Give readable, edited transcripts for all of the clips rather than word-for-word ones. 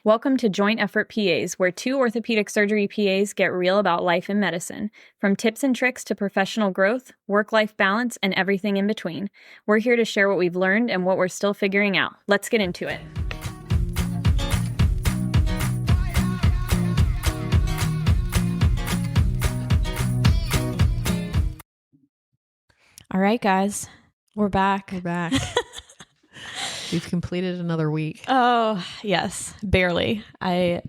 Welcome to Joint Effort PAs, where two orthopedic surgery PAs get real about life in medicine. From tips and tricks to professional growth, work-life balance, and everything in between. We're here to share what we've learned and what we're still figuring out. Let's get into it. All right, guys, we're back. We're back. We've completed another week. Oh, yes, barely. I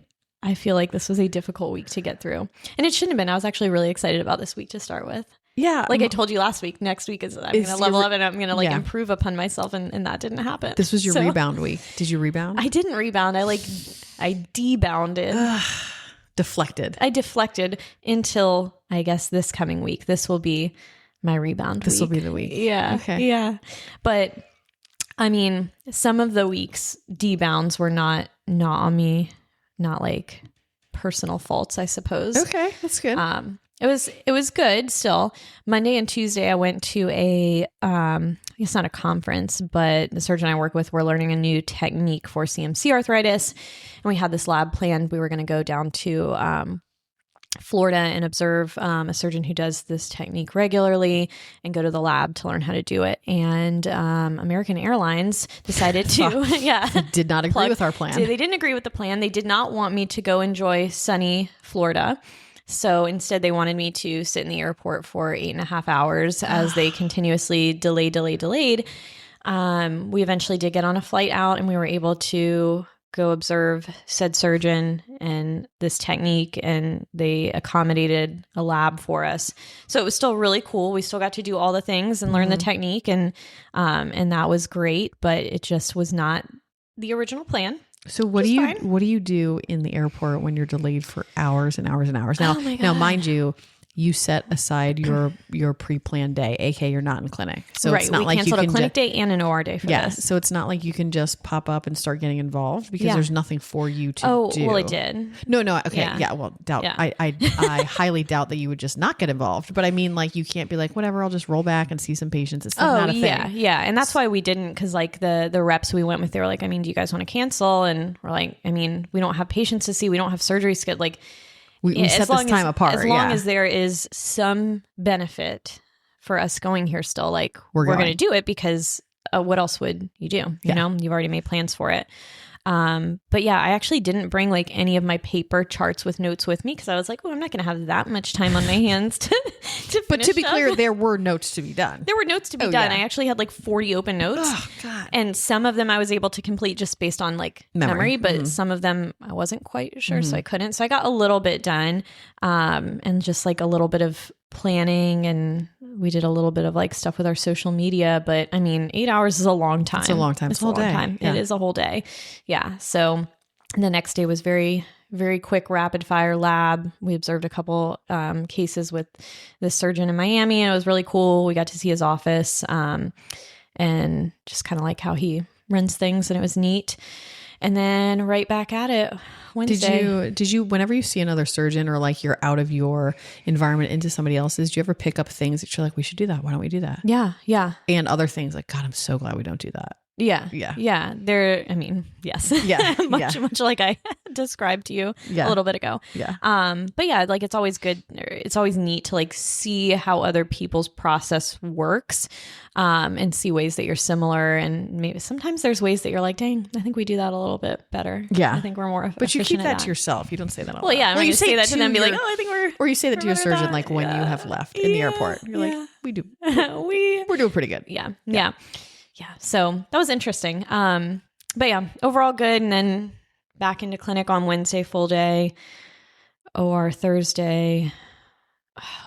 feel like this was a difficult week to get through. And it shouldn't have been. I was actually really excited about this week to start with. Yeah. Like I told you last week, next week is I'm going to level up and I'm going to improve upon myself. And that didn't happen. This was your rebound week. Did you rebound? I didn't rebound. I debounded. Deflected. I deflected until I guess this coming week. This will be my rebound week. This will be the week. Yeah. Okay. Yeah. But I mean, some of the week's debounds were not on me, not like personal faults, I suppose. Okay, that's good. It was good still. Monday and Tuesday I went to it's not a conference, but the surgeon I work with, we're learning a new technique for CMC arthritis. And we had this lab planned. We were going to go down to Florida and observe a surgeon who does this technique regularly and go to the lab to learn how to do it. And American Airlines decided to, did not agree with our plan. So they didn't agree with the plan. They did not want me to go enjoy sunny Florida. So instead they wanted me to sit in the airport for 8.5 hours as they continuously delayed. We eventually did get on a flight out and we were able to go observe said surgeon and this technique, and they accommodated a lab for us. So it was still really cool. We still got to do all the things and learn the technique, and that was great, but it just was not the original plan. So what do you do in the airport when you're delayed for hours and hours and hours? Now, mind you, you set aside your pre-planned day, aka you're not in clinic. So right, it's not we like canceled you can a clinic day and an OR day for this. So it's not like you can just pop up and start getting involved because there's nothing for you to do. Oh, well, it did. No. Okay. Yeah. Well, doubt. Yeah. I highly doubt that you would just not get involved. But I mean, like, you can't be like, whatever, I'll just roll back and see some patients. It's not a thing. Yeah. And that's why we didn't, because like the reps we went with, they were like, I mean, do you guys want to cancel? And we're like, I mean, we don't have patients to see. We don't have surgery scheduled. Like, we set this time apart. As long as there is some benefit for us going here still, like we're going to do it because what else would you do? You know, you've already made plans for it. But yeah, I actually didn't bring like any of my paper charts with notes with me because I was like, oh, I'm not going to have that much time on my hands to But to be clear, there were notes to be done. There were notes to be done. Yeah. I actually had like 40 open notes. Oh, God. And some of them I was able to complete just based on like memory, but some of them I wasn't quite sure, so I couldn't. So I got a little bit done, and just like a little bit of planning, and we did a little bit of like stuff with our social media. But I mean, 8 hours is a long time. It's a long time. It's a long time. Yeah. It is a whole day. Yeah. So the next day was very, very quick, rapid fire lab. We observed a couple cases with this surgeon in Miami, and it was really cool. We got to see his office, and just kind of like how he runs things, and it was neat. And then right back at it Wednesday. Did you, whenever you see another surgeon or like you're out of your environment into somebody else's, do you ever pick up things that you're like, we should do that? Why don't we do that? Yeah. Yeah. And other things like, God, I'm so glad we don't do that. Yeah. Yeah. Yeah. Yes. Yeah. much like I described to you a little bit ago. Yeah. But yeah, like it's always good. It's always neat to like see how other people's process works, and see ways that you're similar. And maybe sometimes there's ways that you're like, dang, I think we do that a little bit better. Yeah. I think we're more But you keep that to yourself. You don't say that out loud. Well, yeah. Well, you say that to them, be like, oh, I think we're. Or you say that to your surgeon, like when you have left in the airport. You're like, we do. We're doing pretty good. Yeah. Yeah. Yeah. So that was interesting. But yeah, overall good. And then back into clinic on Wednesday, full day. OR Thursday.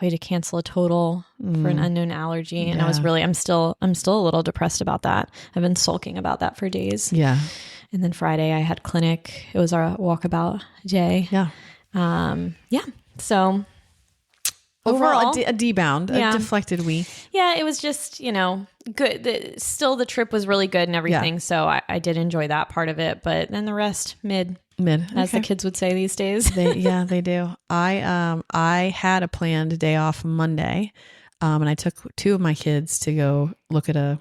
We had to cancel a total for an unknown allergy. And I'm still a little depressed about that. I've been sulking about that for days. Yeah. And then Friday I had clinic. It was our walkabout day. Yeah. So overall a debound, a deflected week. Yeah, it was just, good. Still, the trip was really good and everything. Yeah. So I did enjoy that part of it. But then the rest, mid, as the kids would say these days. They do. I had a planned day off Monday, and I took two of my kids to go look at a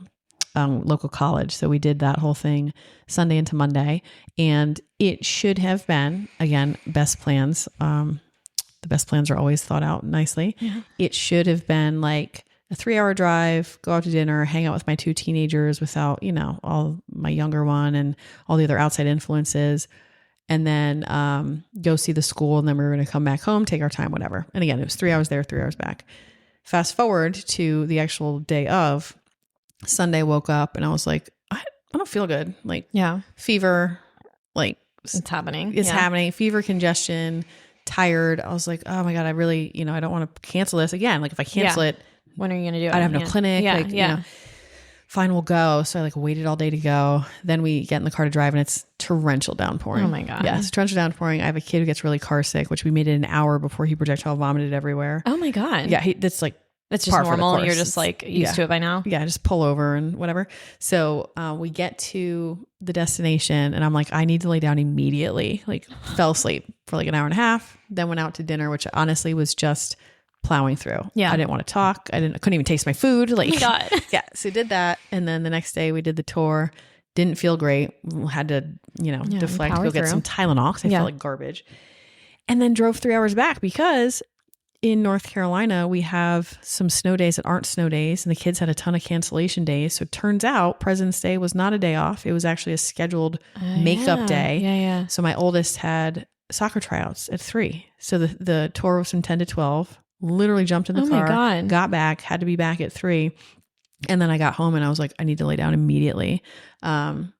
local college. So we did that whole thing Sunday into Monday, and it should have been, again, best plans. The best plans are always thought out nicely. Yeah. It should have been like a 3-hour drive, go out to dinner, hang out with my 2 teenagers without, all my younger one and all the other outside influences. And then go see the school. And then we were going to come back home, take our time, whatever. And again, it was 3 hours there, 3 hours back. Fast forward to the actual day of Sunday, woke up and I was like, I don't feel good. Like, fever, like it's happening. It's happening. Fever, congestion, tired. I was like, oh my God, I really, I don't want to cancel this again. Like if I cancel it, when are you going to do it? I'd have no clinic. Fine, we'll go. So I waited all day to go. Then we get in the car to drive and it's torrential downpouring. Oh my God. Yes, torrential downpouring. I have a kid who gets really car sick, which we made it an hour before he projectile vomited everywhere. Oh my God. Yeah, that's like, it's just normal. You're just used to it by now. Yeah, just pull over and whatever. So we get to the destination and I'm like, I need to lay down immediately. Fell asleep for an hour and a half. Then went out to dinner, which honestly was just plowing through. Yeah. I didn't want to talk. I couldn't even taste my food. Oh my God. Yeah. So did that. And then the next day we did the tour. Didn't feel great. Had to, deflect, go get some Tylenol because I felt like garbage. And then drove 3 hours back because in North Carolina, we have some snow days that aren't snow days, and the kids had a ton of cancellation days. So it turns out President's Day was not a day off. It was actually a scheduled makeup day. Yeah. So my oldest had soccer tryouts at 3. So the tour was from 10 to 12. Literally jumped in the car, got back, had to be back at 3. And then I got home and I was like, I need to lay down immediately.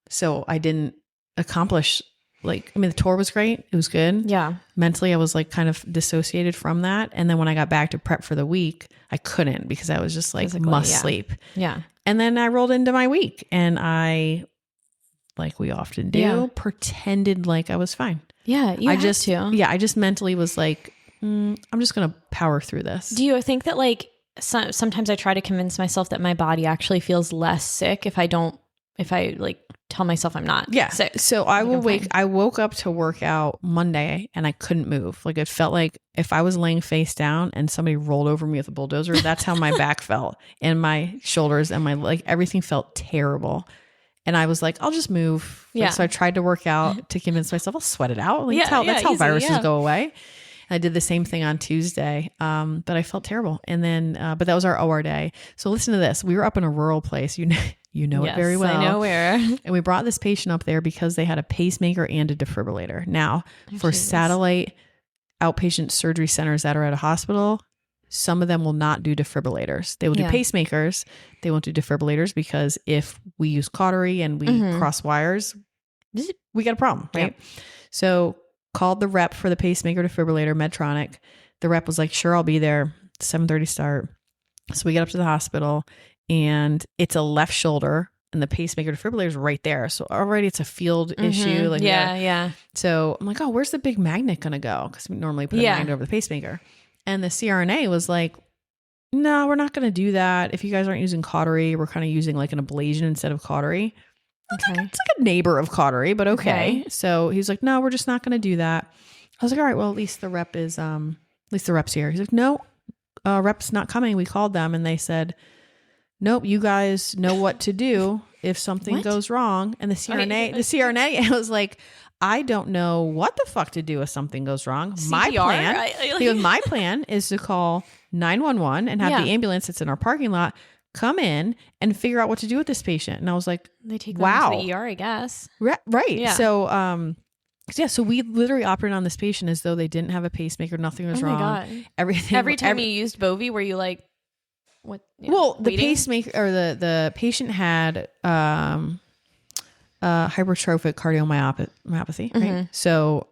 So I didn't accomplish the tour was great. It was good. Yeah. Mentally, I was kind of dissociated from that. And then when I got back to prep for the week, I couldn't because I was just must sleep. Yeah. And then I rolled into my week and I, like we often do, pretended like I was fine. Yeah. I just mentally was like, I'm just going to power through this. Do you think that sometimes I try to convince myself that my body actually feels less sick if I tell myself I'm not sick? So I woke up to work out Monday and I couldn't move. It felt like if I was laying face down and somebody rolled over me with a bulldozer, that's how my back felt and my shoulders and my, everything felt terrible. And I was like, I'll just move. So I tried to work out to convince myself I'll sweat it out. That's how viruses go away. I did the same thing on Tuesday, but I felt terrible. And then, but that was our OR day. So listen to this. We were up in a rural place. You know it very well. I know where. And we brought this patient up there because they had a pacemaker and a defibrillator. Now, for satellite outpatient surgery centers that are at a hospital, some of them will not do defibrillators. They will do pacemakers. They won't do defibrillators because if we use cautery and we cross wires, we got a problem, right? Yeah. So called the rep for the pacemaker defibrillator, Medtronic. The rep was like, sure, I'll be there. 7:30 start. So we get up to the hospital and it's a left shoulder and the pacemaker defibrillator is right there. So already it's a field issue. So I'm like, oh, where's the big magnet going to go? Because we normally put a magnet over the pacemaker. And the CRNA was like, no, we're not going to do that. If you guys aren't using cautery, we're kind of using an ablation instead of cautery. Okay. It's like a neighbor of cautery, but okay. So he's like, no, we're just not going to do that. I was like, all right, well, at least the rep's here. He's like, no, rep's not coming. We called them and they said, nope, you guys know what to do if something goes wrong. And the CRNA was like, I don't know what the fuck to do if something goes wrong. CPR? My plan is to call 911 and have the ambulance that's in our parking lot come in and figure out what to do with this patient. And I was like, they take them to the ER, I guess. Right. Yeah. So, so we literally operated on this patient as though they didn't have a pacemaker. Nothing was wrong. God. Every time you used Bovie, were you like, what? The pacemaker or the patient had hypertrophic cardiomyopathy, right? So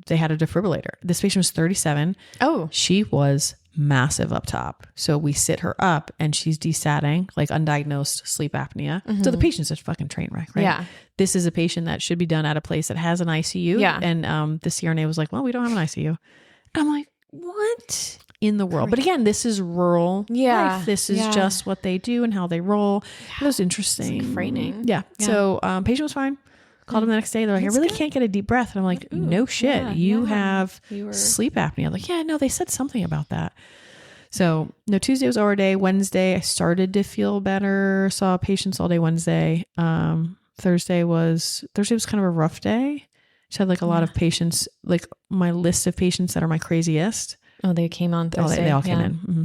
they had a defibrillator. This patient was 37. Oh. She was massive up top. So we sit her up and she's desatting, undiagnosed sleep apnea. So the patient's a fucking train wreck, right? Yeah. This is a patient that should be done at a place that has an ICU. Yeah. And the CRNA was like, well, we don't have an ICU. And I'm like, what in the world? But again, this is rural life. This is just what they do and how they roll. It was interesting. It's frightening. Yeah. So patient was fine. Called him the next day. They're like, I really can't get a deep breath. And I'm like, no shit. You have sleep apnea. I'm like, yeah, no, they said something about that. So no, Tuesday was our day. Wednesday, I started to feel better. Saw patients all day Wednesday. Thursday was kind of a rough day. Just had like a lot of patients, like my list of patients that are my craziest. Oh, they came on Thursday. They all came in. Mm-hmm.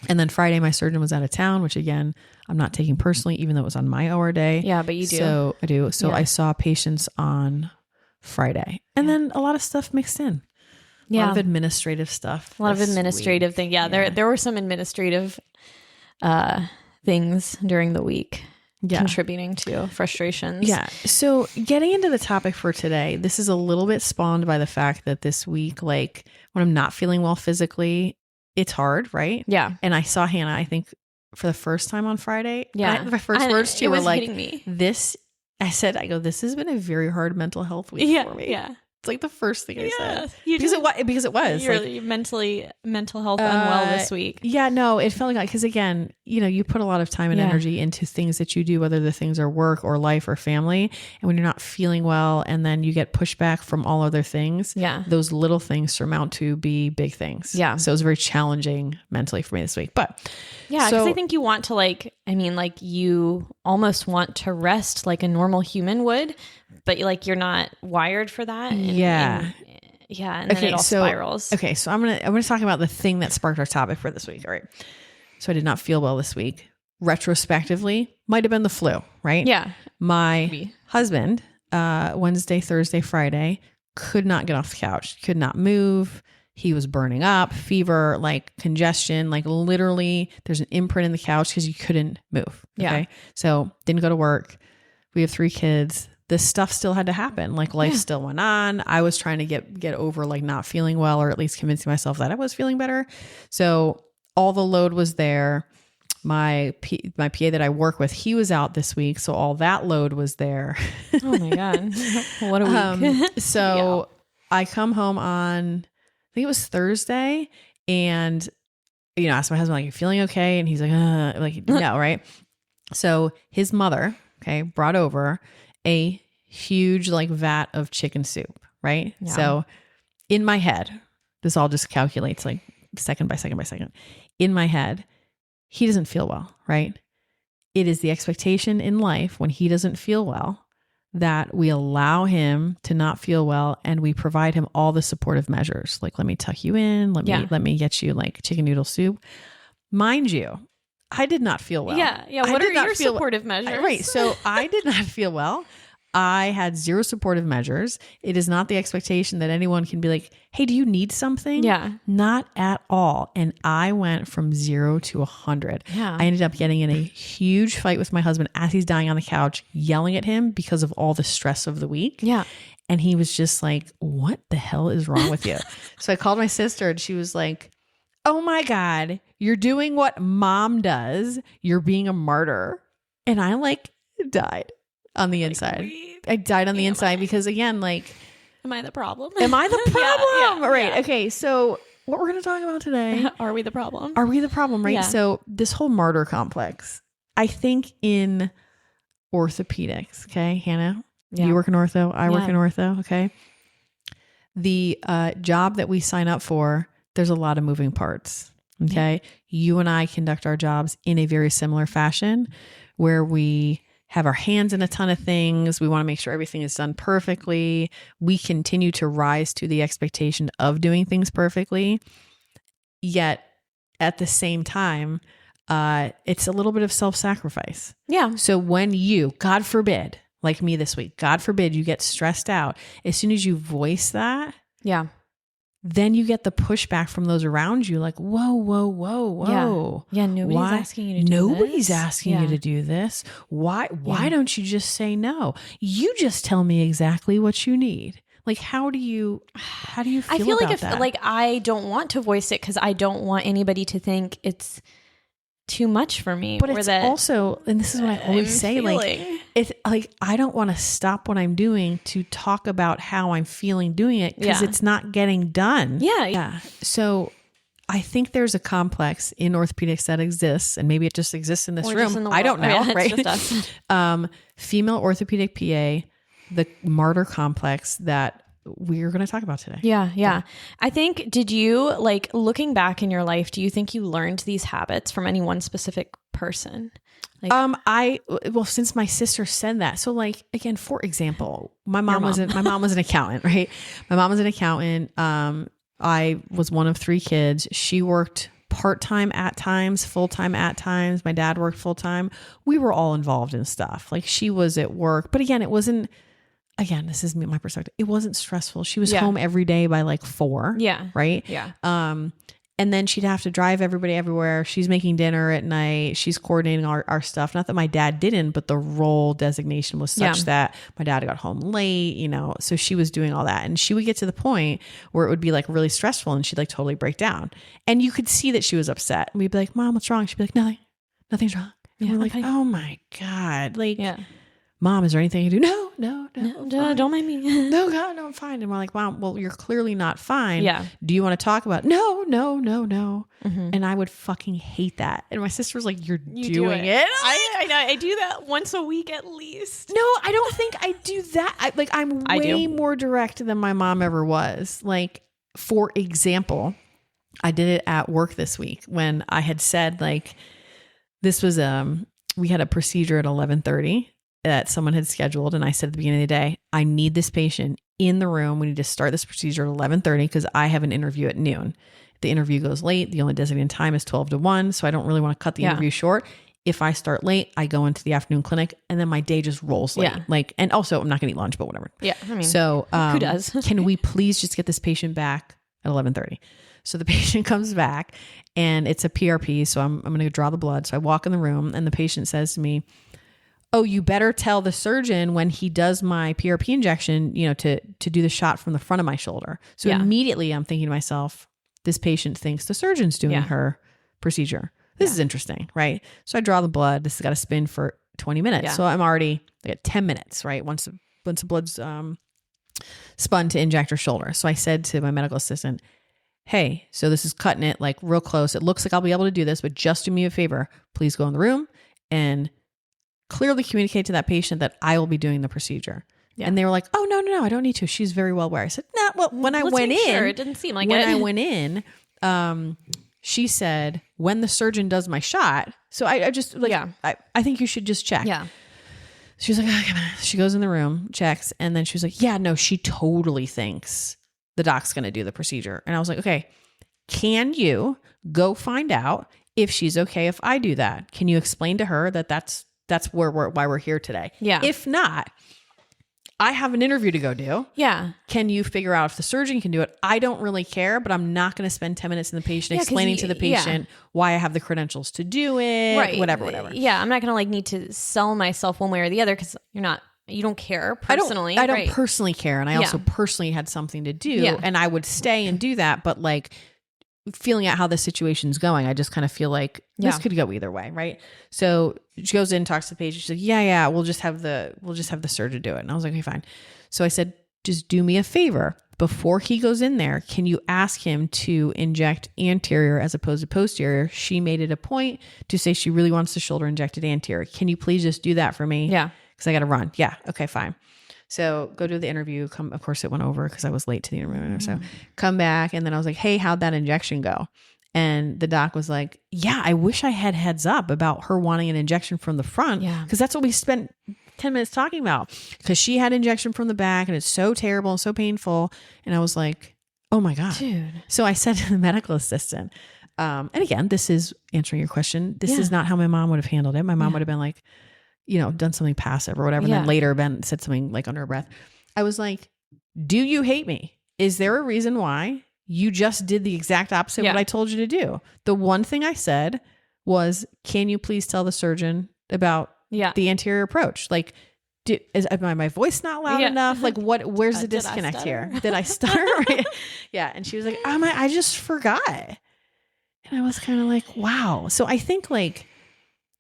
And then Friday, my surgeon was out of town, which again, I'm not taking personally, even though it was on my OR day. Yeah, but you do. So I do. So I saw patients on Friday, and then a lot of stuff mixed in. A lot of administrative stuff. A lot of administrative things. Yeah, there were some administrative things during the week contributing to frustrations. Yeah. So getting into the topic for today, this is a little bit spawned by the fact that this week, like when I'm not feeling well physically, it's hard, right? Yeah. And I saw Hannah, I think, for the first time on Friday. Yeah. My first words to her were like, me. this has been a very hard mental health week for me. Yeah. It's like the first thing I said. Because it was. You're mental health unwell this week. Yeah, no, it felt like, because again, you put a lot of time and energy into things that you do, whether the things are work or life or family. And when you're not feeling well and then you get pushback from all other things, those little things surmount to be big things. Yeah. So it was very challenging mentally for me this week. But yeah, because I think you want to you almost want to rest like a normal human would, but you're not wired for that. And then it all spirals. Okay, so I'm gonna talk about the thing that sparked our topic for this week. All right. So I did not feel well this week. Retrospectively, might have been the flu, right? Yeah. My husband, Wednesday, Thursday, Friday, could not get off the couch, could not move. He was burning up, fever, like congestion, like literally there's an imprint in the couch because you couldn't move. Okay. Yeah. So didn't go to work. We have 3 kids. This stuff still had to happen. Like life still went on. I was trying to get over like not feeling well, or at least convincing myself that I was feeling better. So all the load was there. My PA that I work with, he was out this week. So all that load was there. Oh my God. What a week. So I come home on, I think it was Thursday, and, asked my husband, like, you feeling okay? And he's like, no, right? So his mother, brought over a huge like vat of chicken soup, right? Yeah. So in my head, this all just calculates like second by second by second. In my head, he doesn't feel well, right? It is the expectation in life when he doesn't feel well that we allow him to not feel well, and we provide him all the supportive measures. Like, let me tuck you in, let me get you like chicken noodle soup. Mind you, I did not feel well. Yeah. What are your supportive measures? Right. So I did not feel well. I had 0 supportive measures. It is not the expectation that anyone can be like, hey, do you need something? Yeah. Not at all. And I went from 0 to 100. Yeah. I ended up getting in a huge fight with my husband as he's dying on the couch, yelling at him because of all the stress of the week. Yeah. And he was just like, what the hell is wrong with you? So I called my sister, and she was like, oh my God, you're doing what mom does. You're being a martyr. And I like died on the inside. I died on the inside because, again, like, am I the problem? Am I the problem? Yeah, right. Yeah. Okay. So what we're going to talk about today. Are we the problem? Are we the problem? Right. Yeah. So this whole martyr complex, I think in orthopedics. Okay. Hannah, you work in ortho. I work in ortho. Okay. The job that we sign up for, there's a lot of moving parts. Okay. You and I conduct our jobs in a very similar fashion, where we have our hands in a ton of things. We want to make sure everything is done perfectly. We continue to rise to the expectation of doing things perfectly. Yet at the same time, it's a little bit of self-sacrifice. Yeah. So when you, God forbid, like me this week, God forbid, you get stressed out, as soon as you voice that, then you get the pushback from those around you, like, whoa. Yeah, nobody's asking you to do this. Nobody's asking you to do this. Why don't you just say no? You just tell me exactly what you need. Like, how do you feel I feel about like that? Like, I don't want to voice it because I don't want anybody to think it's too much for me. But it's also, and this is what I always say, like, it's like, I don't want to stop what I'm doing to talk about how I'm feeling doing it, because it's not getting done. Yeah. So I think there's a complex in orthopedics that exists, and maybe it just exists in this room. I don't know, right? It's just us. Female orthopedic PA, the martyr complex that we're going to talk about today. Yeah. Yeah. I think, did you, like, looking back in your life, do you think you learned these habits from any one specific person? Like, well, since my sister said that, so like, again, for example, my mom was an accountant, right? My mom was an accountant. I was one of 3 kids. She worked part-time at times, full-time at times. My dad worked full-time. We were all involved in stuff. Like, she was at work, but again, this is my perspective. It wasn't stressful. She was home every day by like 4. Yeah. Right. Yeah. And then she'd have to drive everybody everywhere. She's making dinner at night. She's coordinating our stuff. Not that my dad didn't, but the role designation was such that my dad got home late, so she was doing all that. And she would get to the point where it would be like really stressful and she'd like totally break down. And you could see that she was upset. And we'd be like, Mom, what's wrong? She'd be like, nothing's wrong. And we're like, oh my God. Like, Mom, is there anything you do? No, don't mind me. No, God, no, I'm fine. And we're like, wow, well, you're clearly not fine. Yeah. Do you want to talk about it? No. Mm-hmm. And I would fucking hate that. And my sister was like, you're doing it. I know. I do that once a week at least. No, I don't think I do that. I'm way more direct than my mom ever was. Like, for example, I did it at work this week when I had said, like, this was, we had a procedure at 11:30 that someone had scheduled. And I said at the beginning of the day, I need this patient in the room. We need to start this procedure at 11:30 because I have an interview at noon. The interview goes late. The only designated time is 12 to 1. So I don't really want to cut the interview short. If I start late, I go into the afternoon clinic and then my day just rolls late. Yeah. And also I'm not going to eat lunch, but whatever. Yeah. I mean, so who does? Can we please just get this patient back at 11:30? So the patient comes back and it's a PRP. So I'm going to draw the blood. So I walk in the room and the patient says to me, oh, you better tell the surgeon when he does my PRP injection, to do the shot from the front of my shoulder. So immediately I'm thinking to myself, this patient thinks the surgeon's doing her procedure. This is interesting, right? So I draw the blood. This has got to spin for 20 minutes. Yeah. So I'm already at 10 minutes, right? Once the blood's spun to inject her shoulder. So I said to my medical assistant, hey, so this is cutting it like real close. It looks like I'll be able to do this, but just do me a favor. Please go in the room and clearly communicate to that patient that I will be doing the procedure. Yeah. And they were like, oh, no, I don't need to. She's very well aware. I said, nah, well, when I went in, it didn't seem like when I went in, she said, when the surgeon does my shot. So I just like, I think you should just check. Yeah. She was like, oh, come on. She goes in the room, checks. And then she was like, yeah, no, she totally thinks the doc's going to do the procedure. And I was like, okay, can you go find out if she's okay if I do that? Can you explain to her that that's why we're here today? Yeah. If not, I have an interview to go do. Yeah. Can you figure out if the surgeon can do it? I don't really care, but I'm not going to spend 10 minutes in the patient explaining to the patient why I have the credentials to do it. Right. Whatever. Yeah. I'm not going to like need to sell myself one way or the other because you don't care personally. I don't personally care. And I also personally had something to do and I would stay and do that. But like feeling out how the situation's going, I just kind of feel like this could go either way. Right. So she goes in, talks to the patient. She's like, yeah, we'll just have the surgeon do it. And I was like, okay, fine. So I said, just do me a favor. Before he goes in there, can you ask him to inject anterior as opposed to posterior? She made it a point to say she really wants the shoulder injected anterior. Can you please just do that for me? Yeah. Because I got to run. Yeah. Okay, fine. So go do the interview. Of course it went over because I was late to the interview. So come back. And then I was like, hey, how'd that injection go? And the doc was like, yeah, I wish I had heads up about her wanting an injection from the front. Yeah. Because that's what we spent 10 minutes talking about. Because she had injection from the back and it's so terrible and so painful. And I was like, oh my God. Dude. So I said to the medical assistant, and again, this is answering your question. This is not how my mom would have handled it. My mom would have been like, done something passive or whatever. And then later Ben said something like under her breath. I was like, do you hate me? Is there a reason why you just did the exact opposite of what I told you to do? The one thing I said was, can you please tell the surgeon about the anterior approach? Like, is my voice not loud enough? Like where's the disconnect here? Did I stutter? Yeah. And she was like, I just forgot. And I was kind of like, wow. So I think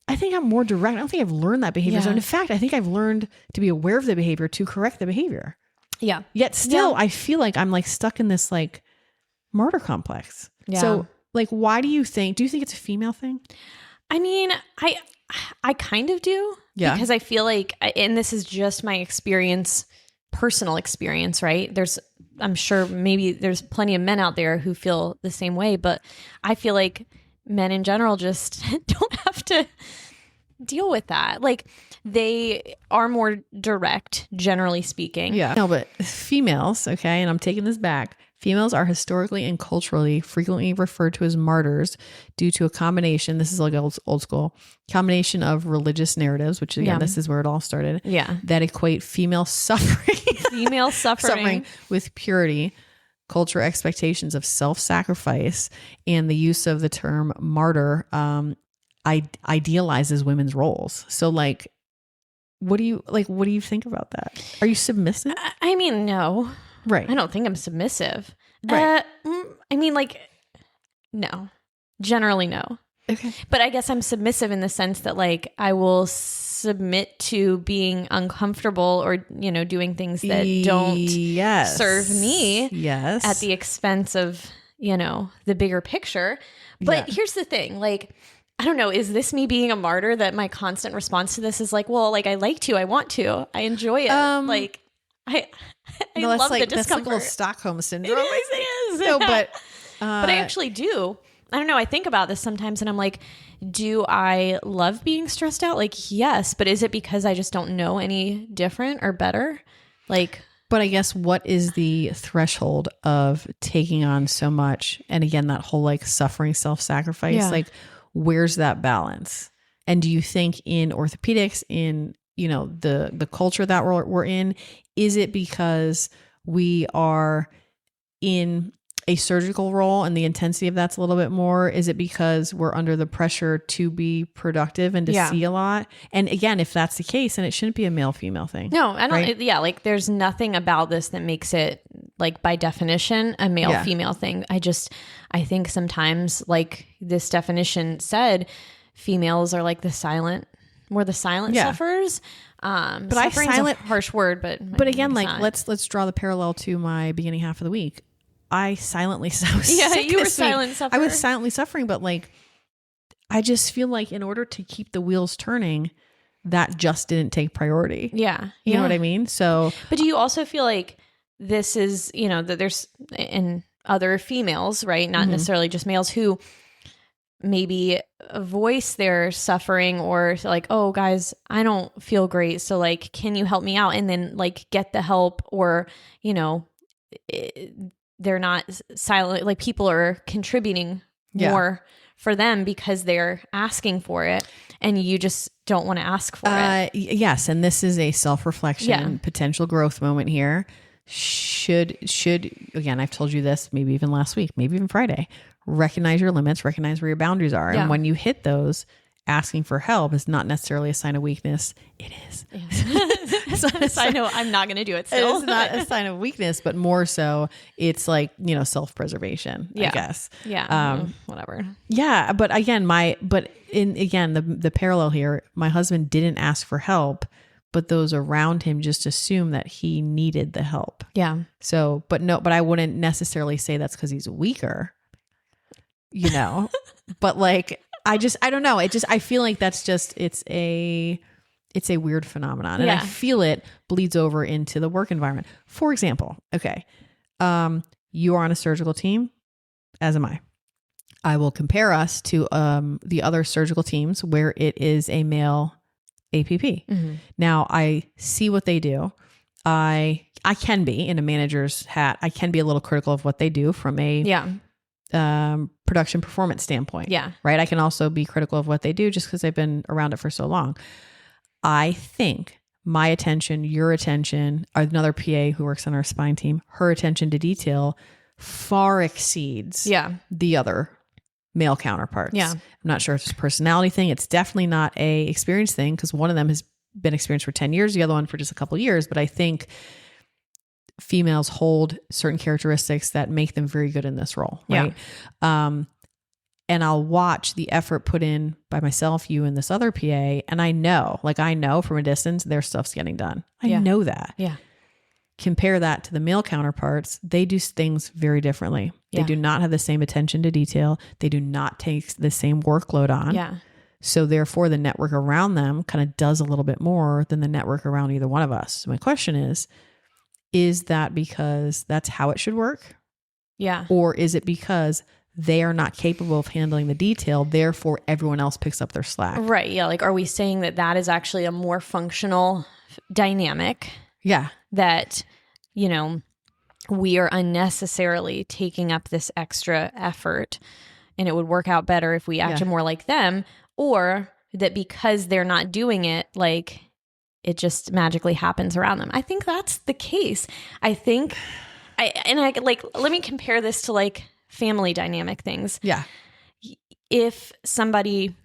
I'm more direct. I don't think I've learned that behavior. So in fact, I think I've learned to be aware of the behavior to correct the behavior. Yeah. Yet still, I feel like I'm like stuck in this like martyr complex. Yeah. So like, why do you think it's a female thing? I mean, I kind of do. Yeah. Because I feel like, and this is just my experience, personal experience, right? There's I'm sure maybe there's plenty of men out there who feel the same way, but I feel like men in general just don't have to deal with that. Like, they are more direct, generally speaking. Yeah. No, but females, okay, and I'm taking this back. Females are historically and culturally frequently referred to as martyrs due to a combination, this is like old school, combination of religious narratives, which again, this is where it all started. Yeah. That equate female suffering. Female suffering with purity, culture expectations of self-sacrifice, and the use of the term martyr idealizes women's roles. So like, what do you think about that? Are you submissive? I mean, no. Right. I don't think I'm submissive. Right. I mean, like, no. Generally, no. Okay. But I guess I'm submissive in the sense that, like, I will submit to being uncomfortable or, doing things that don't serve me at the expense of, the bigger picture. But here's the thing, like, I don't know, is this me being a martyr that my constant response to this is like, well, like, I like to, I want to, I enjoy it. I love the discomfort. That's like a little Stockholm syndrome. It is. No, but I actually do. I don't know. I think about this sometimes and I'm like, do I love being stressed out? Like, yes. But is it because I just don't know any different or better? Like, but I guess what is the threshold of taking on so much? And again, that whole like suffering, self-sacrifice, like where's that balance? And do you think in orthopedics, in, the culture that we're in, is it because we are in a surgical role and the intensity of that's a little bit more? Is it because we're under the pressure to be productive and to see a lot? And again, if that's the case, then it shouldn't be a male-female thing. No, I don't. Right? Like there's nothing about this that makes it, like, by definition, a male-female thing. I think sometimes, like this definition said, females are like the silent sufferers. But silent, a harsh word, but again, like let's draw the parallel to my beginning half of the week. I silently you were silent suffering. I was silently suffering, but like I just feel like in order to keep the wheels turning, that just didn't take priority. Yeah. You know what I mean? So, but do you also feel like this is, that there's in other females, right? Not necessarily just males, who maybe voice their suffering or like, oh guys, I don't feel great. So like, can you help me out? And then like get the help, or, they're not silent. Like people are contributing more for them because they're asking for it and you just don't want to ask for it. Yes. And this is a self-reflection, potential growth moment here. Should, again, I've told you this maybe even last week, maybe even Friday, recognize your limits, recognize where your boundaries are. And when you hit those, asking for help is not necessarily a sign of weakness. It is. I know I'm not going to do it still. It's not a sign of weakness, but more so it's like, self-preservation, I guess. Yeah. Whatever. Yeah. But again, the parallel here, my husband didn't ask for help, but those around him just assume that he needed the help. Yeah. So, but I wouldn't necessarily say that's because he's weaker, but like, I don't know. I feel like that's just, it's a weird phenomenon. And I feel it bleeds over into the work environment. For example, okay. You are on a surgical team, as am I. I will compare us to the other surgical teams where it is a male APP. Mm-hmm. Now I see what they do. I can be in a manager's hat. I can be a little critical of what they do from a production performance standpoint. Yeah. Right. I can also be critical of what they do just because I've been around it for so long. I think my attention, your attention, another PA who works on our spine team, her attention to detail far exceeds the other male counterparts. Yeah. I'm not sure if it's a personality thing. It's definitely not a experience thing because one of them has been experienced for 10 years, the other one for just a couple of years. But I think females hold certain characteristics that make them very good in this role. Right. Yeah. And I'll watch the effort put in by myself, you, and this other PA. And I know from a distance, their stuff's getting done. I know that. Yeah. Compare that to the male counterparts. They do things very differently. They do not have the same attention to detail. They do not take the same workload on. Yeah. So therefore the network around them kind of does a little bit more than the network around either one of us. So my question is is that because that's how it should work? Yeah. Or is it because they are not capable of handling the detail, therefore everyone else picks up their slack? Right. Yeah. Like, are we saying that that is actually a more functional dynamic? Yeah. That, you know, we are unnecessarily taking up this extra effort and it would work out better if we acted more like them, or that because they're not doing it, like it just magically happens around them. I think that's the case. I think let me compare this to like family dynamic things. Yeah. If somebody,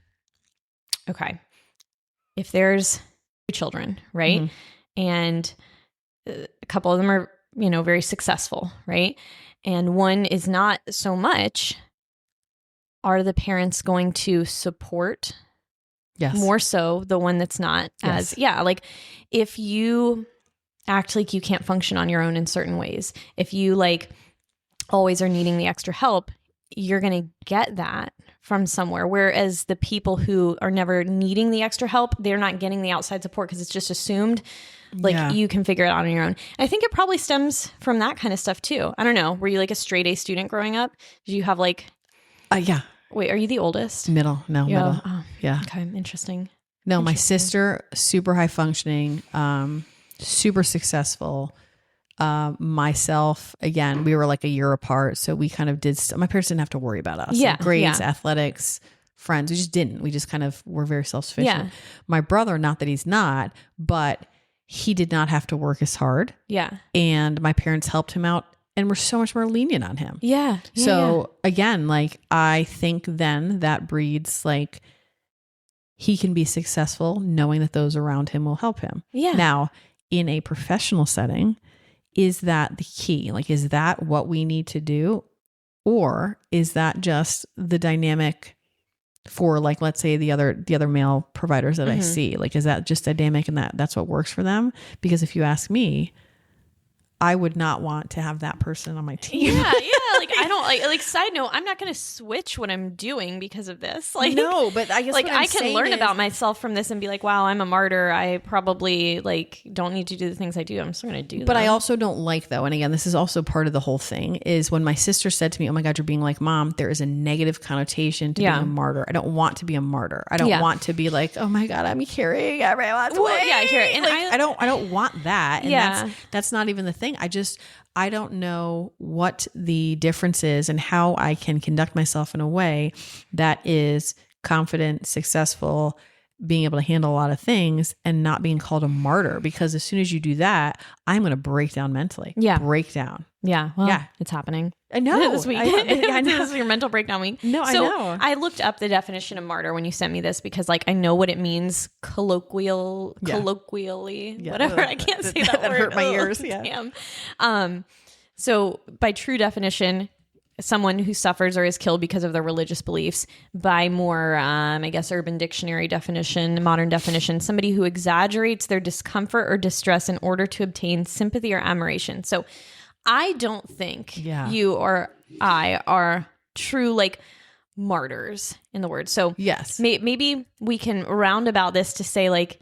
if there's 2 children, right? Mm-hmm. And a couple of them are, you know, very successful, right? And one is not so much, are the parents going to support more so the one that's not as, like if you act like you can't function on your own in certain ways, if you like always are needing the extra help, you're going to get that from somewhere. Whereas the people who are never needing the extra help, they're not getting the outside support because it's just assumed like you can figure it out on your own. I think it probably stems from that kind of stuff too. I don't know. Were you like a straight A student growing up? Did you have like... Yeah. Wait, are you the oldest? Middle. No, middle. Oh, yeah. Okay. Interesting. No, my sister, super high functioning, super successful. Myself, again, we were like a year apart. So we kind of did, my parents didn't have to worry about us. Yeah. Like grades, athletics, friends. We just didn't. We just kind of were very self-sufficient. Yeah. My brother, not that he's not, but he did not have to work as hard. Yeah. And my parents helped him out and were so much more lenient on him. Yeah. So again, like I think then that breeds like he can be successful knowing that those around him will help him. Yeah. Now, in a professional setting, is that the key? Like, is that what we need to do? Or is that just the dynamic for like, let's say the other male providers that I see? Like, is that just dynamic and that's what works for them? Because if you ask me, I would not want to have that person on my team. Yeah. Like I don't like side note, I'm not going to switch what I'm doing because of this. Like, no, but I guess like I can learn about myself from this and be like, wow, I'm a martyr. I probably like don't need to do the things I do. I'm still going to do them. But I also don't like though. And again, this is also part of the whole thing is when my sister said to me, oh my God, you're being like mom, there is a negative connotation to being a martyr. I don't want to be a martyr. I don't want to be like, oh my God, I'm carrying everyone's weight. Yeah, here. And like, I don't want that. And that's not even the thing. I don't know what the difference is and how I can conduct myself in a way that is confident, successful, being able to handle a lot of things and not being called a martyr. Because as soon as you do that, I'm going to break down mentally. Break down. Yeah. Well, it's happening. I know. This week. I know. This is your mental breakdown week. No, I know. I looked up the definition of martyr when you sent me this because like I know what it means colloquially, whatever. I can't say that word. Hurt my ears. Yeah. Damn. So by true definition, someone who suffers or is killed because of their religious beliefs. By more, I guess, Urban Dictionary definition, modern definition, somebody who exaggerates their discomfort or distress in order to obtain sympathy or admiration. So I don't think you or I are true like martyrs in the word. So yes, maybe we can round about this to say like,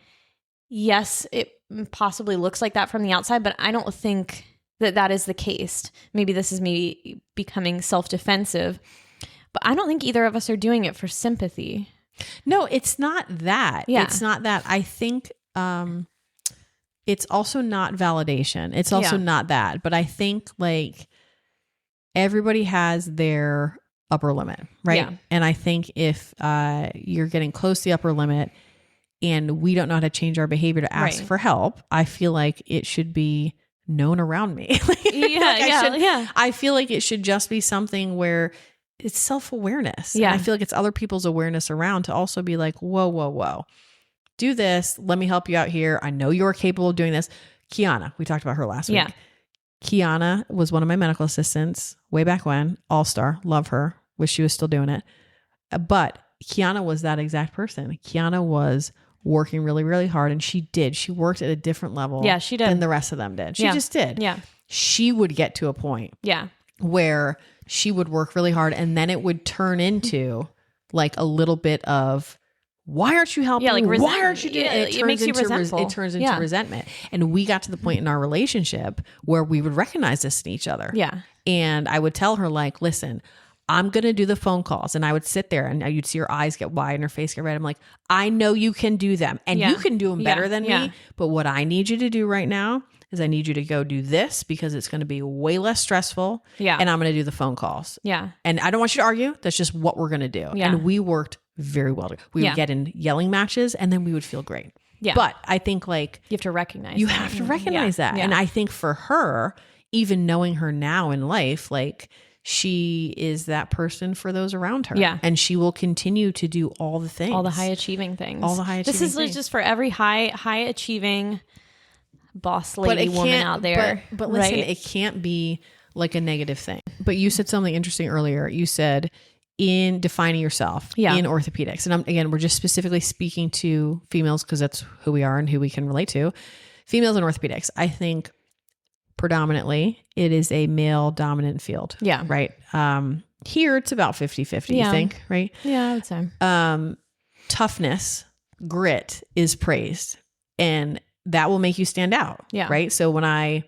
yes, it possibly looks like that from the outside, but I don't think that is the case. Maybe this is me becoming self-defensive, but I don't think either of us are doing it for sympathy. No, it's not that. Yeah. It's not that. I think it's also not validation. It's also not that. But I think like everybody has their upper limit, right? Yeah. And I think if you're getting close to the upper limit and we don't know how to change our behavior to ask for help, I feel like it should be known around me. I feel like it should just be something where it's self-awareness. Yeah. And I feel like it's other people's awareness around to also be like, whoa. Do this. Let me help you out here. I know you're capable of doing this. Kiana, we talked about her last week. Yeah. Kiana was one of my medical assistants way back when. All-star. Love her. Wish she was still doing it. But Kiana was that exact person. Kiana was working really, really hard. And she worked at a different level she did. than the rest of them did. She just did. Yeah. She would get to a point where she would work really hard and then it would turn into like a little bit of why aren't you helping? Yeah, like why aren't you doing it? It makes you resentful. It turns into resentment. And we got to the point in our relationship where we would recognize this in each other. Yeah. And I would tell her like, listen, I'm going to do the phone calls. And I would sit there and you'd see her eyes get wide and her face get red. I'm like, I know you can do them and you can do them better than me. But what I need you to do right now is I need you to go do this because it's going to be way less stressful. Yeah. And I'm going to do the phone calls. Yeah. And I don't want you to argue. That's just what we're going to do. Yeah. And we worked very well. We would get in yelling matches and then we would feel great. Yeah. But I think like you have to recognize that. Yeah. And I think for her, even knowing her now in life, like she is that person for those around her. Yeah. And she will continue to do all the things. All the high achieving things. This is just for every high achieving boss lady woman out there. But listen, it can't be like a negative thing. But you said something interesting earlier. You said in defining yourself in orthopedics. And again, we're just specifically speaking to females because that's who we are and who we can relate to. Females in orthopedics. I think predominantly it is a male dominant field. Yeah. Right. Here it's about 50-50, you think, right? Yeah, I would say. Toughness, grit is praised and that will make you stand out. Yeah. Right. So when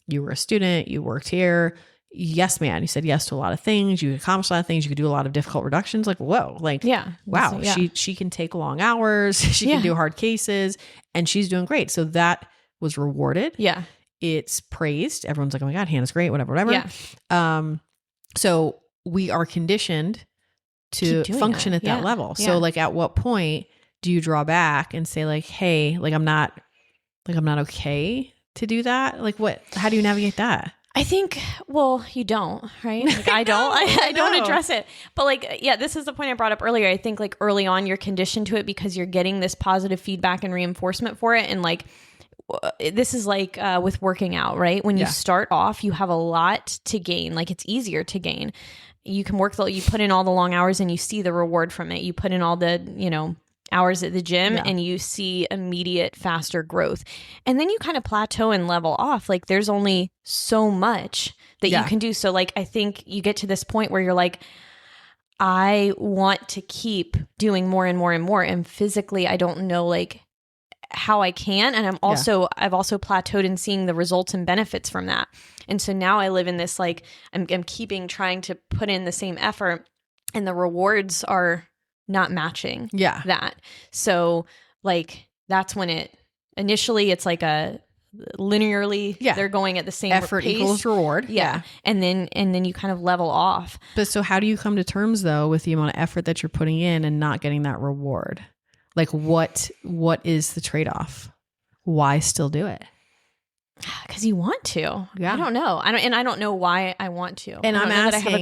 you were a student, you worked here, yes, man, you said yes to a lot of things. You accomplished a lot of things. You could do a lot of difficult reductions. Like, whoa, like, wow, she can take long hours. She can do hard cases and she's doing great. So that was rewarded. Yeah. It's praised. Everyone's like, oh my God, Hannah's great, whatever. Yeah. So we are conditioned to function at that level. Yeah. So like, at what point do you draw back and say like, hey, I'm not okay to do that? Like how do you navigate that? I think, you don't, right? Like I don't, I don't address it. But like, this is the point I brought up earlier. I think like early on you're conditioned to it because you're getting this positive feedback and reinforcement for it. And like, this is like with working out, right? When you start off, you have a lot to gain. Like it's easier to gain. You can you put in all the long hours and you see the reward from it. You put in all the, hours at the gym and you see immediate faster growth. And then you kind of plateau and level off. Like there's only so much that you can do. So like, I think you get to this point where you're like, I want to keep doing more and more and more. And physically, I don't know like how I can. And I've also plateaued in seeing the results and benefits from that. And so now I live in this, like, I'm trying to put in the same effort and the rewards are not matching that. So like, that's when initially it's like a linearly, they're going at the same effort pace. Equals reward. Yeah. And then you kind of level off. But so how do you come to terms though, with the amount of effort that you're putting in and not getting that reward? Like what is the trade-off? Why still do it? Because you want to. Yeah. I don't know. I don't know why I want to. And I'm asking,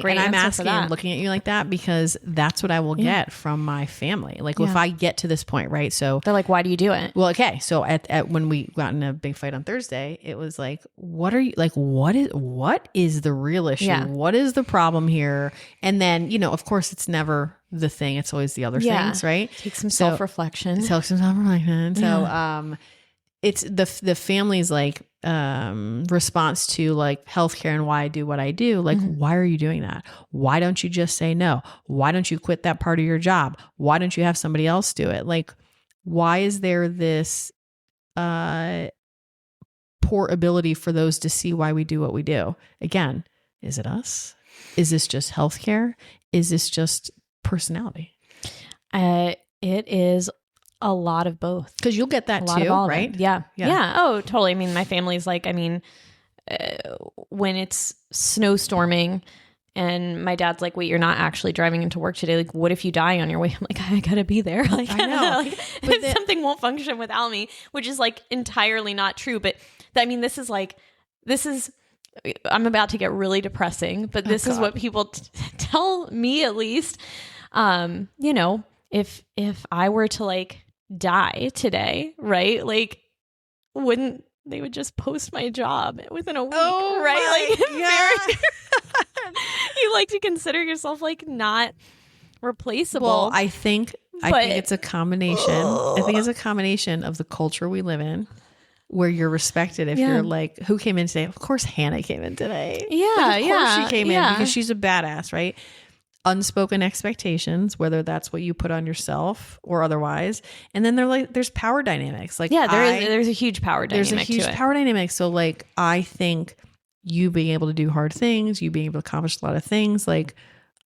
looking at you like that because that's what I will get from my family. Like if I get to this point, right? So they're like, why do you do it? Well, okay. So at when we got in a big fight on Thursday, it was like, what is the real issue? Yeah. What is the problem here? And then, of course it's never the thing. It's always the other things, right? Take some self-reflection. So it's the family's like response to like healthcare and why I do what I do. Like, why are you doing that? Why don't you just say no? Why don't you quit that part of your job? Why don't you have somebody else do it? Like, why is there this poor ability for those to see why we do what we do? Again, is it us? Is this just healthcare? Is this just personality? It is a lot of both. Because you'll get that too, right? Yeah. Oh, totally. I mean, my family's like, when it's snowstorming and my dad's like, wait, you're not actually driving into work today. Like, what if you die on your way? I'm like, I gotta be there. Like, I know. Like, something won't function without me, which is like entirely not true. But this is, I'm about to get really depressing, but this is what people tell me at least. If I were to like die today, right? Like, wouldn't they would just post my job within a week, right? Like, you like to consider yourself like not replaceable. Well, I think it's a combination. I think it's a combination of the culture we live in, where you're respected if you're like, who came in today? Of course, Hannah came in today. Yeah, of course she came in because she's a badass, right? unspoken expectations, whether that's what you put on yourself or otherwise. And then there's power dynamics. Like, there's a huge power dynamic. There's a huge power dynamic. So like, I think you being able to do hard things, you being able to accomplish a lot of things, like,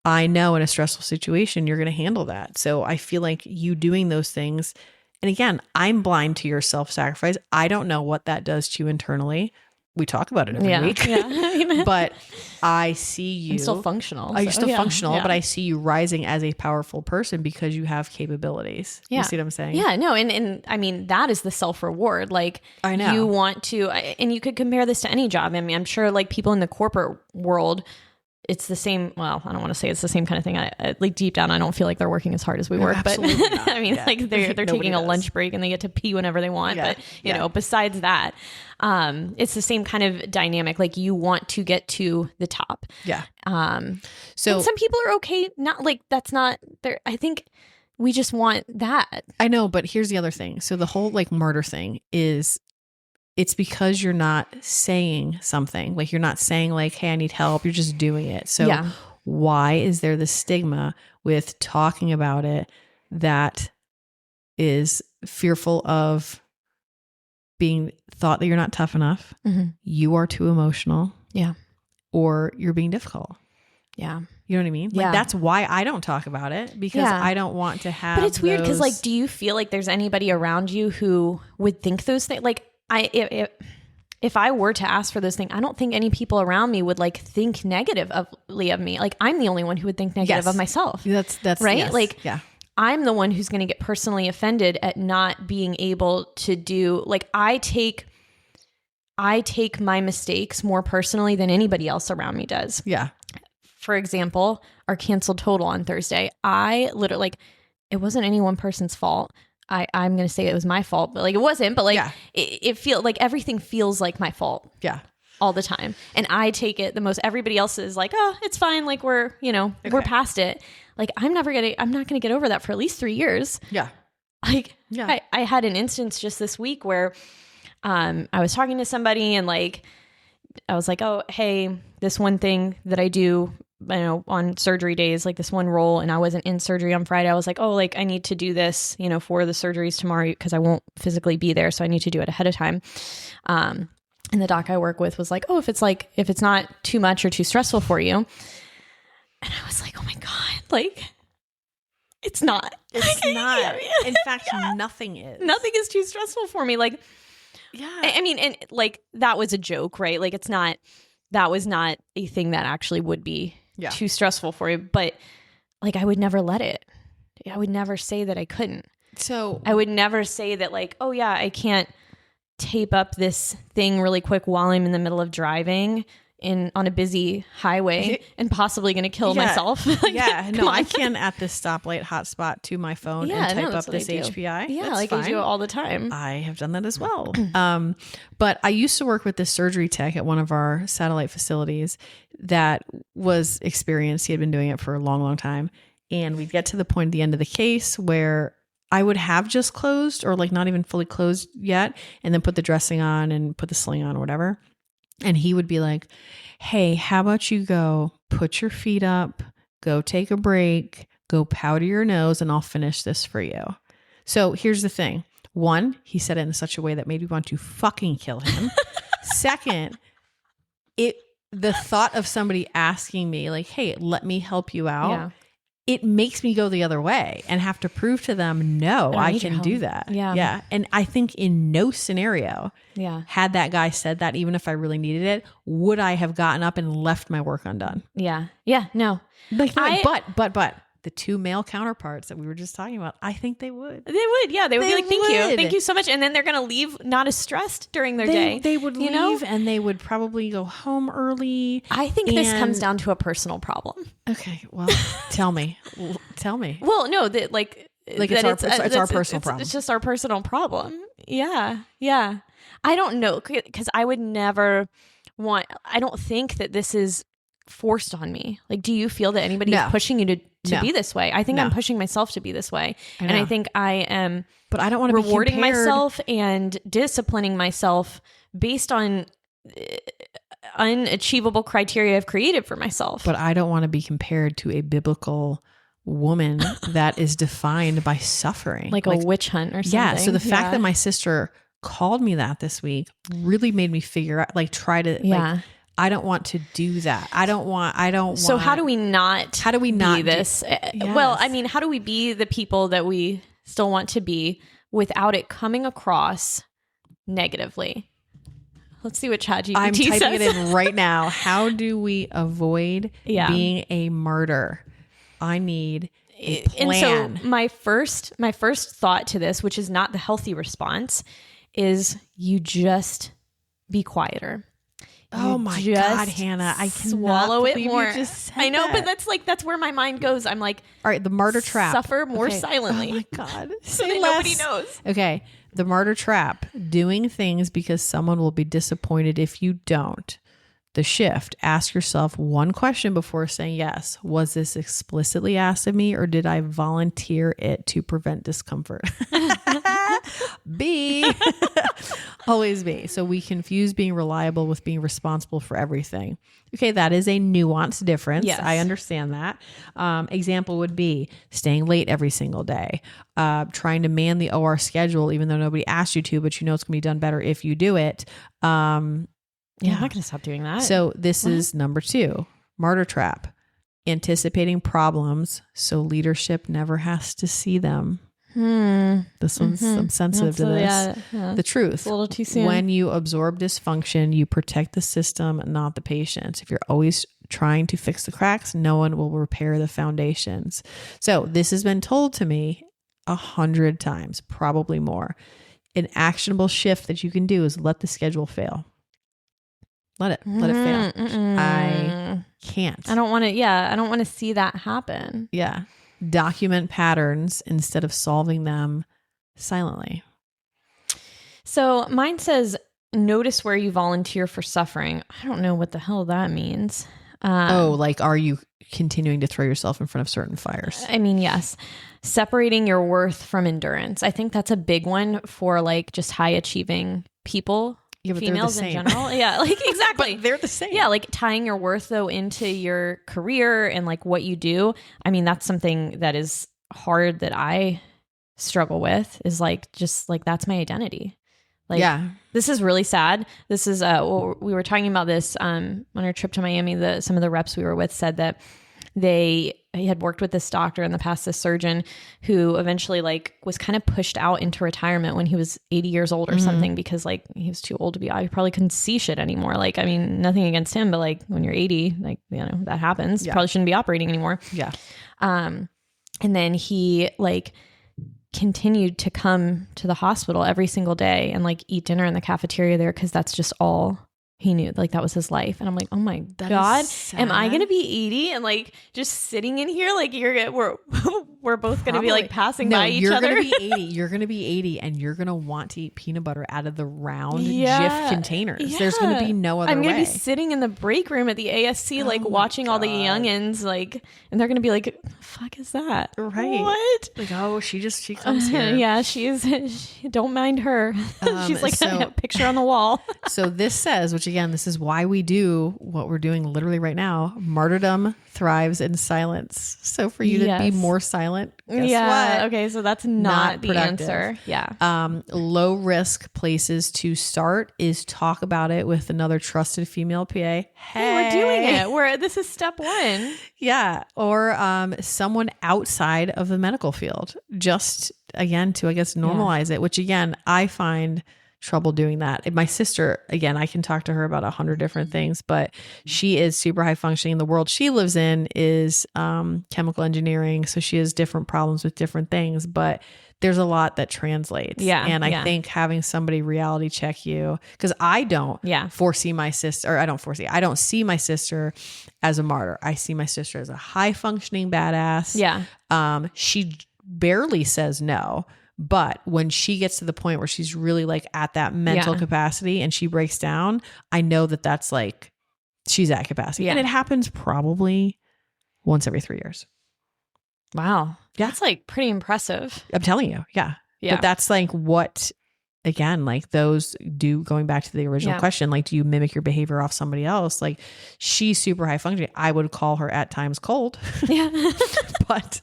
I know in a stressful situation, you're going to handle that. So I feel like you doing those things. And again, I'm blind to your self-sacrifice. I don't know what that does to you internally. We talk about it every week. Yeah. But I see you. I'm still functional. You're still functional, but I see you rising as a powerful person because you have capabilities. Yeah. You see what I'm saying? Yeah, no. And I mean, that is the self-reward. Like, I know. You want to, and you could compare this to any job. I mean, I'm sure like people in the corporate world, it's the same. Well, I don't want to say it's the same kind of thing. I like deep down, I don't feel like they're working as hard as we work, but I mean, like they're taking a lunch break and they get to pee whenever they want. But you know, besides that, it's the same kind of dynamic. Like you want to get to the top. Yeah. So some people are okay. Not like that's not there. I think we just want that. I know, but here's the other thing. So the whole like martyr thing is, it's because you're not saying something. Like you're not saying like, hey, I need help. You're just doing it. So why is there the stigma with talking about it that is fearful of being thought that you're not tough enough? Mm-hmm. You are too emotional. Yeah. Or you're being difficult. Yeah. You know what I mean? Like that's why I don't talk about it, because I don't want to have. But it's weird because like, do you feel like there's anybody around you who would think those things? Like if I were to ask for those things, I don't think any people around me would like think negatively of me. Like I'm the only one who would think negative of myself. That's right. Yes. Like I'm the one who's going to get personally offended at not being able to do, like I take my mistakes more personally than anybody else around me does. Yeah. For example, our canceled total on Thursday, I literally like, it wasn't any one person's fault. I'm going to say it was my fault, but like it wasn't, but like it feels like everything feels like my fault. Yeah. All the time. And I take it the most, everybody else is like, oh, it's fine. Like we're past it. Like I'm not going to get over that for at least 3 years. Yeah. Like I had an instance just this week where I was talking to somebody and like, I was like, oh, hey, this one thing that I do, you know, on surgery days, like this one role, and I wasn't in surgery on Friday. I was like, oh, like I need to do this, you know, for the surgeries tomorrow because I won't physically be there. So I need to do it ahead of time. And the doc I work with was like, oh, if it's not too much or too stressful for you. And I was like, oh my God, like it's not. It's not. In fact, nothing is. Nothing is too stressful for me. Like, I mean, and like that was a joke, right? Like that was not a thing that actually would be too stressful for you. But like, I would never let it. I would never say that I couldn't. So I would never say that like, oh yeah, I can't tape up this thing really quick while I'm in the middle of driving on a busy highway and possibly going to kill myself. Like, no, I can at this stoplight hotspot to my phone and type up this HPI. Yeah, that's like fine. I do it all the time. I have done that as well. But I used to work with this surgery tech at one of our satellite facilities that was experienced. He had been doing it for a long, long time. And we'd get to the point at the end of the case where I would have just closed or like not even fully closed yet, and then put the dressing on and put the sling on or whatever. And he would be like, hey, how about you go put your feet up, go take a break, go powder your nose, and I'll finish this for you. So here's the thing. One, he said it in such a way that made me want to fucking kill him. Second, the thought of somebody asking me like, hey, let me help you out. It makes me go the other way and have to prove to them, no, I can do that. Yeah. And I think in no scenario, had that guy said that, even if I really needed it, would I have gotten up and left my work undone? Yeah. No. But the two male counterparts that we were just talking about, I think they would. They would. Yeah. They would be like, thank you. Thank you so much. And then they're going to leave not as stressed during their day. They would leave and they would probably go home early. I think this comes down to a personal problem. Okay. Well, tell me. Well, no, that like it's our personal problem. It's just our personal problem. Yeah. I don't know, because I would never I don't think that this is forced on me. Like, do you feel that anybody is pushing you to be this way? I think I'm pushing myself to be this way. And I think I am, but I don't want to be rewarding myself and disciplining myself based on unachievable criteria I've created for myself. But I don't want to be compared to a biblical woman that is defined by suffering. Like a witch hunt or something. Yeah. So the fact that my sister called me that this week really made me figure out, like, try to, like, I don't want to do that. So how do we not be this? Well, I mean, how do we be the people that we still want to be without it coming across negatively? Let's see what ChatGPT says. I'm typing it in right now. How do we avoid being a martyr? I need a plan. And so my first thought to this, which is not the healthy response, is you just be quieter. Oh my God, Hannah, I cannot swallow it more. You just said I know, that. but that's where my mind goes. I'm like, all right, the martyr trap. Suffer more silently. Oh my God. So that nobody knows. Okay. The martyr trap, doing things because someone will be disappointed if you don't. The shift, ask yourself one question before saying yes. Was this explicitly asked of me, or did I volunteer it to prevent discomfort? B. Always B. So we confuse being reliable with being responsible for everything. Okay, that is a nuanced difference. Yes. I understand that. Example would be staying late every single day, trying to man the OR schedule even though nobody asked you to, but you know it's going to be done better if you do it. Yeah, I'm not going to stop doing that. So this is number 2, martyr trap, anticipating problems so leadership never has to see them. This one's I'm sensitive to this. The truth. It's a little too soon. When you absorb dysfunction, you protect the system, not the patient. If you're always trying to fix the cracks, no one will repair the foundations. So this has been told to me 100 times, probably more. An actionable shift that you can do is let the schedule fail. Let it fail. I can't. I don't want to. Yeah, I don't want to see that happen. Yeah. Document patterns instead of solving them silently. So mine says, notice where you volunteer for suffering. I don't know what the hell that means. Like, are you continuing to throw yourself in front of certain fires? I mean, yes. Separating your worth from endurance. I think that's a big one for like just high achieving people. Yeah, but females in general. Yeah, like exactly. But they're the same. Yeah, like tying your worth though into your career and like what you do. I mean, that's something that is hard that I struggle with, is like just like that's my identity. Like, yeah, this is really sad. This is we were talking about this on our trip to Miami. Some of the reps we were with said that he had worked with this doctor in the past, this surgeon who eventually like was kind of pushed out into retirement when he was 80 years old or something, because like he was too old to be, he probably couldn't see shit anymore. Like, I mean, nothing against him, but like when you're 80, like, you know, that happens. Yeah. Probably shouldn't be operating anymore. Yeah. And then he like continued to come to the hospital every single day and like eat dinner in the cafeteria there, because that's just all he knew. Like that was his life. And I'm like, oh my God, am I going to be 80 and like just sitting in here? Like we're both going to be like passing by each other. You're going to be 80. You're going to be 80 and you're going to want to eat peanut butter out of the round Jif containers. Yeah. There's going to be no other way. I'm going to be sitting in the break room at the ASC, like watching all the youngins, like, and they're going to be like, the fuck is that? Right. What? Like, oh, she comes here. Yeah, don't mind her. She's like a picture on the wall. So this says, which again, this is why we do what we're doing literally right now. Martyrdom thrives in silence. So for you to be more silent, guess what? Okay, so that's not the answer. Yeah. Low risk places to start is talk about it with another trusted female PA. Hey, we're doing it. This is step 1. Yeah. Or someone outside of the medical field, just again to, I guess, normalize it, which again, I find trouble doing that. And my sister, again, I can talk to her about 100 different things, but she is super high functioning. The world she lives in is chemical engineering. So she has different problems with different things, but there's a lot that translates. Yeah. And I think having somebody reality check you, because I don't foresee my sister, or I don't see my sister as a martyr. I see my sister as a high functioning badass. Yeah. She barely says no. But when she gets to the point where she's really like at that mental capacity and she breaks down, I know that that's like, she's at capacity. Yeah. And it happens probably once every 3 years. Wow. Yeah. That's like pretty impressive. I'm telling you. Yeah. Yeah. But that's like what again, like those do, going back to the original question, like, do you mimic your behavior off somebody else? Like, she's super high functioning. I would call her at times cold. Yeah. but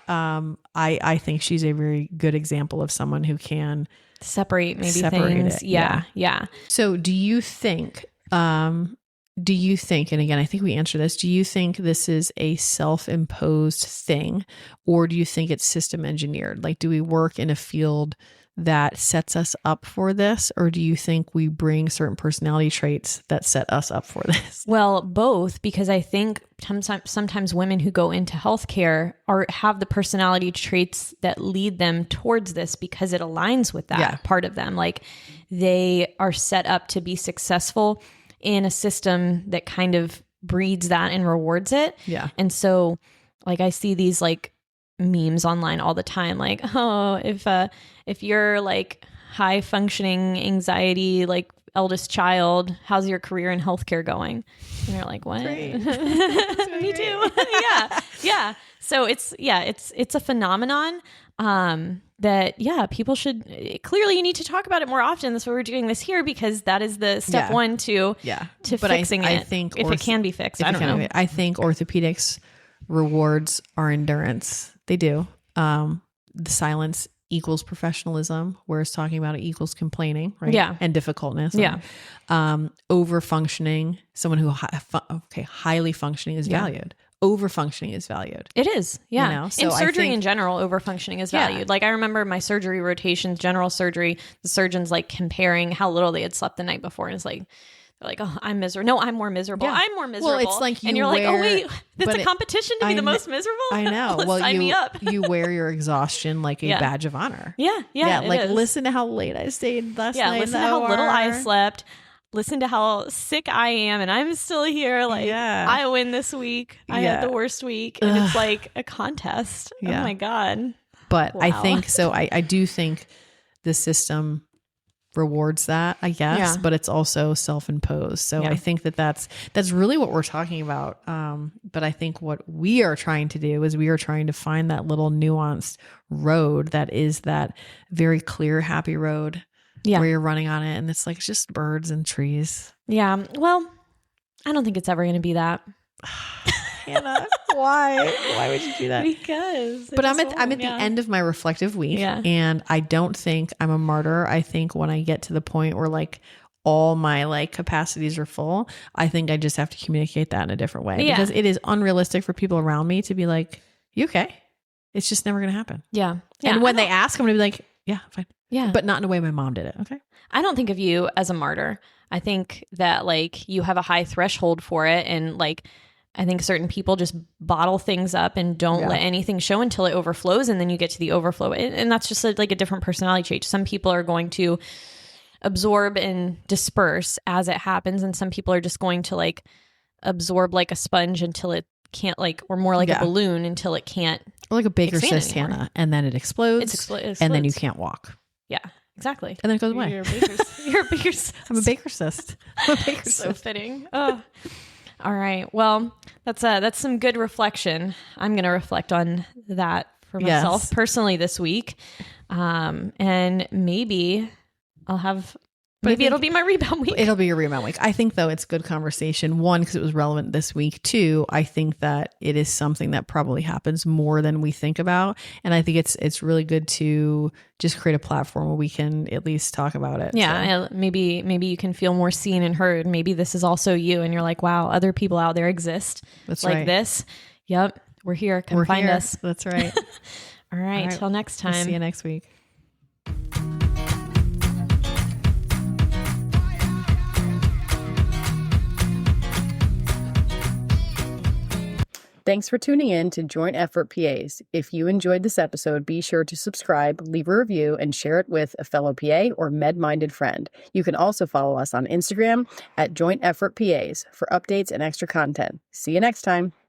I think she's a very good example of someone who can separate things. Yeah. So do you think, and again, I think we answered this, do you think this is a self-imposed thing, or do you think it's system engineered? Like, do we work in a field that sets us up for this, or do you think we bring certain personality traits that set us up for this? Well, both, because I think sometimes women who go into healthcare have the personality traits that lead them towards this because it aligns with that part of them. Like, they are set up to be successful in a system that kind of breeds that and rewards it. Yeah. And so, like, I see these like memes online all the time, like, oh, if you're like high functioning anxiety, like eldest child, how's your career in healthcare going? And you're like, what? Me too. Yeah. So it's a phenomenon that people should, clearly you need to talk about it more often. That's why we're doing this here, because that is the step one to fixing it. I think if it can be fixed, I don't know. I think orthopedics rewards our endurance. They do. The silence equals professionalism, whereas talking about it equals complaining, right? Yeah. And difficultness. Yeah. Over functioning, someone who highly functioning is valued. Over functioning is valued. It is. Yeah. You know? So in surgery in general, over functioning is valued. Like, I remember my surgery rotations, general surgery, the surgeons like comparing how little they had slept the night before. And it's like, they're like, oh, I'm miserable. No, I'm more miserable. Yeah. I'm more miserable. Well, it's like and you're like, oh wait, it's a competition to be the most miserable? I know. Well, sign me up. You wear your exhaustion like a badge of honor. Yeah. Like, listen to how late I stayed last night. Listen to how little I slept. Listen to how sick I am, and I'm still here. Like, I win this week. I had the worst week. And it's like a contest. Oh my God. But I think, so I do think the system rewards that, I guess, but it's also self-imposed. So I think that's really what we're talking about. But I think what we are trying to do is we are trying to find that little nuanced road that is that very clear, happy road where you're running on it. And it's like, it's just birds and trees. Yeah. Well, I don't think it's ever going to be that. Hannah, why would you do that? Because but I'm at the end of my reflective week, and I don't think I'm a martyr. I think when I get to the point where like all my like capacities are full, I think I just have to communicate that in a different way, because it is unrealistic for people around me to be like, you okay? It's just never going to happen. And when they ask, I'm going to be like, yeah, fine. But not in a way my mom did it. Okay. I don't think of you as a martyr. I think that like you have a high threshold for it, and like I think certain people just bottle things up and don't let anything show until it overflows, and then you get to the overflow. And that's just like a different personality trait. Some people are going to absorb and disperse as it happens, and some people are just going to like absorb like a sponge until it can't, like, or more like a balloon until it can't. Or like a baker cyst, Hannah, and then it explodes, and then you can't walk. Yeah, exactly. And then it goes away. You're a baker cyst. I'm a baker cyst. I'm a baker cyst. So fitting. Oh. All right. Well, that's some good reflection. I'm going to reflect on that for myself personally this week. And maybe I'll have, it'll be my rebound week. It'll be your rebound week. I think though it's good conversation. One, because it was relevant this week. Two, I think that it is something that probably happens more than we think about. And I think it's really good to just create a platform where we can at least talk about it. Yeah. So. Maybe you can feel more seen and heard. Maybe this is also you and you're like, wow, other people out there exist. That's like right. This. Yep. We're here. Come find us. That's right. All right. Till next time. We'll see you next week. Thanks for tuning in to Joint Effort PAs. If you enjoyed this episode, be sure to subscribe, leave a review, and share it with a fellow PA or med-minded friend. You can also follow us on Instagram at Joint Effort PAs for updates and extra content. See you next time.